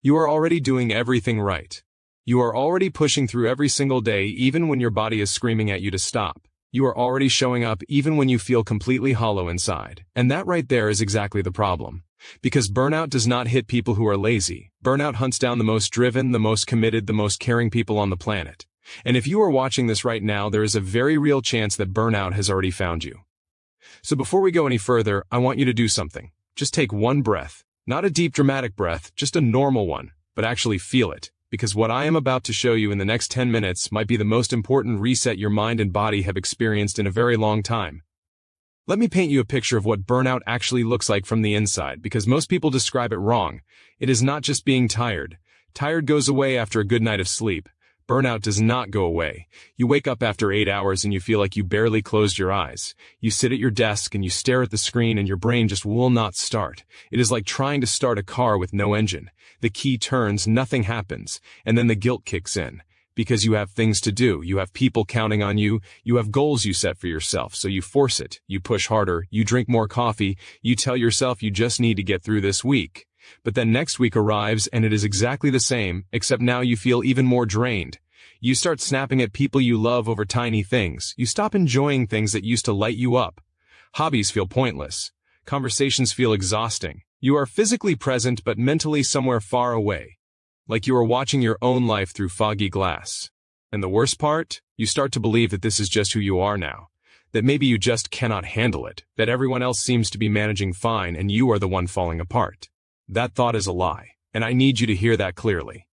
You are already doing everything right. You are already pushing through every single day even when your body is screaming at you to stop. You are already showing up even when you feel completely hollow inside. And that right there is exactly the problem. Because burnout does not hit people who are lazy. Burnout hunts down the most driven, the most committed, the most caring people on the planet. And if you are watching this right now, there is a very real chance that burnout has already found you. So before we go any further, I want you to do something. Just take one breath. Not a deep dramatic breath, just a normal one, but actually feel it. Because what I am about to show you in the next 10 minutes might be the most important reset your mind and body have experienced in a very long time. Let me paint you a picture of what burnout actually looks like from the inside, because most people describe it wrong. It is not just being tired. Tired goes away after a good night of sleep. Burnout does not go away. You wake up after 8 hours and you feel like you barely closed your eyes. You sit at your desk and you stare at the screen and your brain just will not start. It is like trying to start a car with no engine. The key turns, nothing happens, and then the guilt kicks in. Because you have things to do, you have people counting on you, you have goals you set for yourself, so you force it, you push harder, you drink more coffee, you tell yourself you just need to get through this week. But then next week arrives and it is exactly the same, except now you feel even more drained. You start snapping at people you love over tiny things. You stop enjoying things that used to light you up. Hobbies feel pointless. Conversations feel exhausting. You are physically present but mentally somewhere far away. Like you are watching your own life through foggy glass. And the worst part? You start to believe that this is just who you are now. That maybe you just cannot handle it. That everyone else seems to be managing fine and you are the one falling apart. That thought is a lie, and I need you to hear that clearly.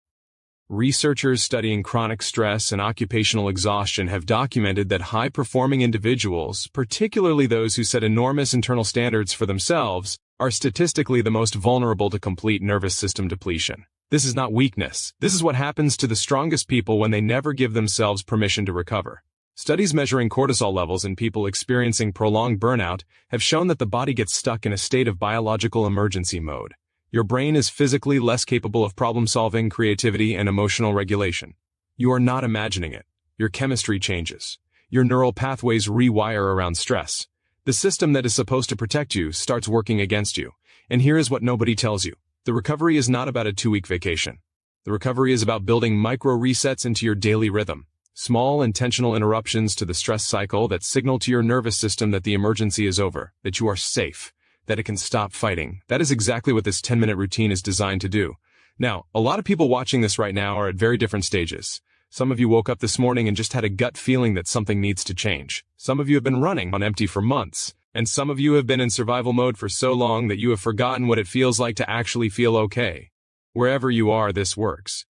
Researchers studying chronic stress and occupational exhaustion have documented that high-performing individuals, particularly those who set enormous internal standards for themselves, are statistically the most vulnerable to complete nervous system depletion. This is not weakness. This is what happens to the strongest people when they never give themselves permission to recover. Studies measuring cortisol levels in people experiencing prolonged burnout have shown that the body gets stuck in a state of biological emergency mode. Your brain is physically less capable of problem-solving, creativity, and emotional regulation. You are not imagining it. Your chemistry changes. Your neural pathways rewire around stress. The system that is supposed to protect you starts working against you. And here is what nobody tells you. The recovery is not about a 2-week vacation. The recovery is about building micro-resets into your daily rhythm. Small, intentional interruptions to the stress cycle that signal to your nervous system that the emergency is over, that you are safe, that it can stop fighting. That is exactly what this 10-minute routine is designed to do. Now, a lot of people watching this right now are at very different stages. Some of you woke up this morning and just had a gut feeling that something needs to change. Some of you have been running on empty for months. And some of you have been in survival mode for so long that you have forgotten what it feels like to actually feel okay. Wherever you are, this works.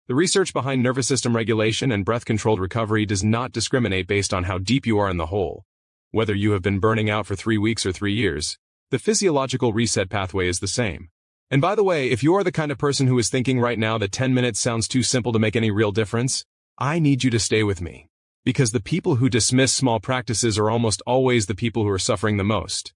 The research behind nervous system regulation and breath-controlled recovery does not discriminate based on how deep you are in the hole. Whether you have been burning out for 3 weeks or 3 years, the physiological reset pathway is the same. And by the way, if you are the kind of person who is thinking right now that 10 minutes sounds too simple to make any real difference, I need you to stay with me. Because the people who dismiss small practices are almost always the people who are suffering the most.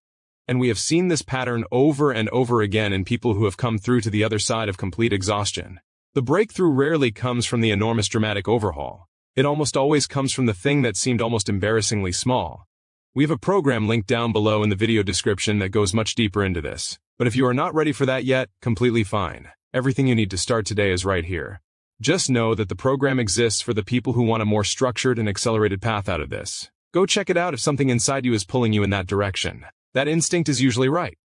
And we have seen this pattern over and over again in people who have come through to the other side of complete exhaustion. The breakthrough rarely comes from the enormous dramatic overhaul. It almost always comes from the thing that seemed almost embarrassingly small. We have a program linked down below in the video description that goes much deeper into this. But if you are not ready for that yet, completely fine. Everything you need to start today is right here. Just know that the program exists for the people who want a more structured and accelerated path out of this. Go check it out if something inside you is pulling you in that direction. That instinct is usually right.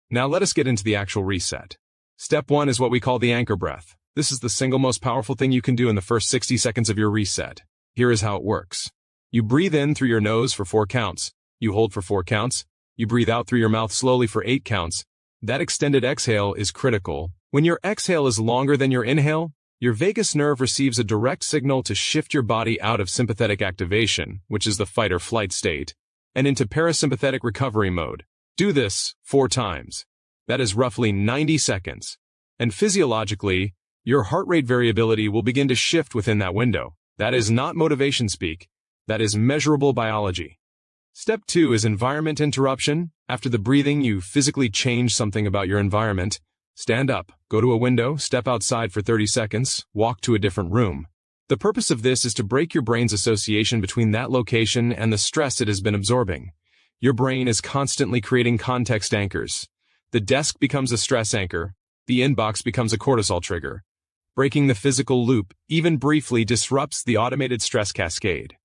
Now let us get into the actual reset. Step 1 is what we call the anchor breath. This is the single most powerful thing you can do in the first 60 seconds of your reset. Here is how it works. You breathe in through your nose for 4 counts. You hold for 4 counts. You breathe out through your mouth slowly for 8 counts. That extended exhale is critical. When your exhale is longer than your inhale, your vagus nerve receives a direct signal to shift your body out of sympathetic activation, which is the fight or flight state, and into parasympathetic recovery mode. Do this 4 times. That is roughly 90 seconds. And physiologically, your heart rate variability will begin to shift within that window. That is not motivation speak. That is measurable biology. Step 2 is environment interruption. After the breathing, you physically change something about your environment. Stand up, go to a window, step outside for 30 seconds, walk to a different room. The purpose of this is to break your brain's association between that location and the stress it has been absorbing. Your brain is constantly creating context anchors. The desk becomes a stress anchor. The inbox becomes a cortisol trigger. Breaking the physical loop, even briefly, disrupts the automated stress cascade.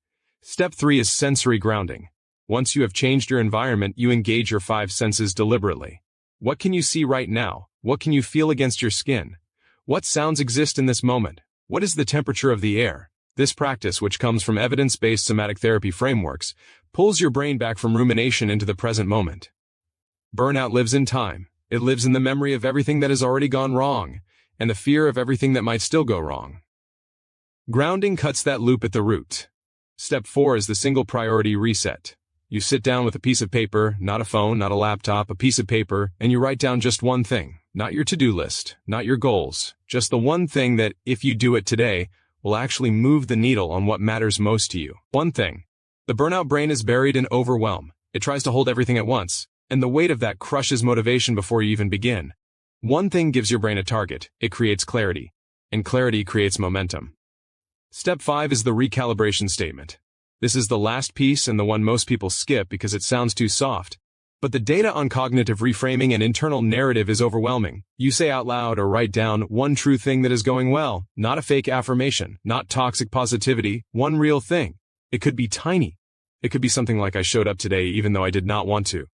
Step 3 is sensory grounding. Once you have changed your environment, you engage your 5 senses deliberately. What can you see right now? What can you feel against your skin? What sounds exist in this moment? What is the temperature of the air? This practice, which comes from evidence-based somatic therapy frameworks, pulls your brain back from rumination into the present moment. Burnout lives in time. It lives in the memory of everything that has already gone wrong, and the fear of everything that might still go wrong. Grounding cuts that loop at the root. Step 4 is the single priority reset. You sit down with a piece of paper, not a phone, not a laptop, a piece of paper, and you write down just one thing. Not your to-do list, not your goals, just the one thing that, if you do it today, will actually move the needle on what matters most to you. One thing. The burnout brain is buried in overwhelm. It tries to hold everything at once, and the weight of that crushes motivation before you even begin. One thing gives your brain a target. It creates clarity, and clarity creates momentum. Step 5 is the recalibration statement. This is the last piece and the one most people skip because it sounds too soft. But the data on cognitive reframing and internal narrative is overwhelming. You say out loud or write down one true thing that is going well, not a fake affirmation, not toxic positivity, one real thing. It could be tiny. It could be something like, I showed up today even though I did not want to.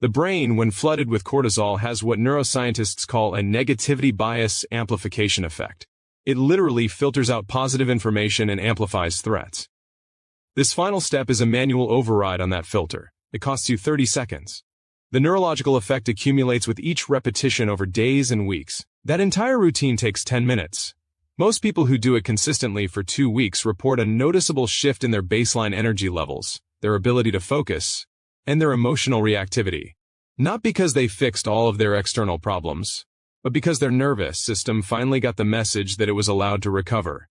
The brain, when flooded with cortisol, has what neuroscientists call a negativity bias amplification effect. It literally filters out positive information and amplifies threats. This final step is a manual override on that filter. It costs you 30 seconds. The neurological effect accumulates with each repetition over days and weeks. That entire routine takes 10 minutes. Most people who do it consistently for 2 weeks report a noticeable shift in their baseline energy levels, their ability to focus, and their emotional reactivity. Not because they fixed all of their external problems, but because their nervous system finally got the message that it was allowed to recover.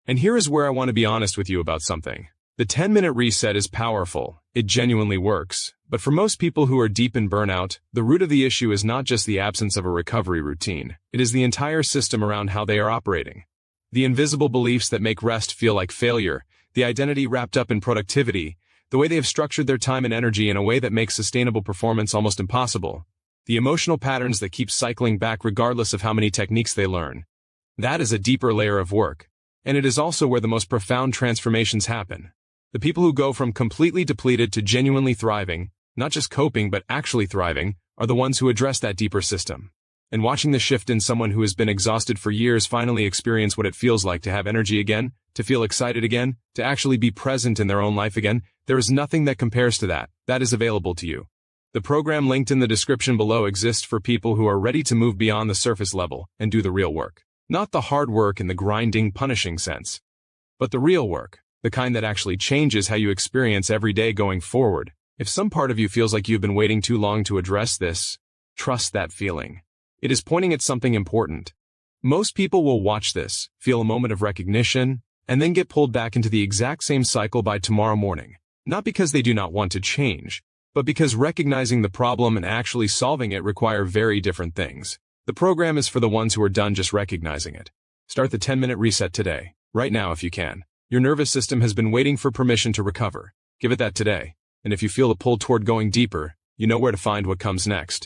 And here is where I want to be honest with you about something. The 10-minute reset is powerful. It genuinely works. But for most people who are deep in burnout, the root of the issue is not just the absence of a recovery routine. It is the entire system around how they are operating. The invisible beliefs that make rest feel like failure, the identity wrapped up in productivity, the way they have structured their time and energy in a way that makes sustainable performance almost impossible, the emotional patterns that keep cycling back regardless of how many techniques they learn. That is a deeper layer of work. And it is also where the most profound transformations happen. The people who go from completely depleted to genuinely thriving, not just coping but actually thriving, are the ones who address that deeper system. And watching the shift in someone who has been exhausted for years finally experience what it feels like to have energy again, to feel excited again, to actually be present in their own life again, there is nothing that compares to that. That is available to you. The program linked in the description below exists for people who are ready to move beyond the surface level and do the real work. Not the hard work in the grinding, punishing sense, but the real work. The kind that actually changes how you experience every day going forward. If some part of you feels like you've been waiting too long to address this, trust that feeling. It is pointing at something important. Most people will watch this, feel a moment of recognition, and then get pulled back into the exact same cycle by tomorrow morning. Not because they do not want to change, but because recognizing the problem and actually solving it require very different things. The program is for the ones who are done just recognizing it. Start the 10-minute reset today, right now if you can. Your nervous system has been waiting for permission to recover. Give it that today. And if you feel a pull toward going deeper, you know where to find what comes next.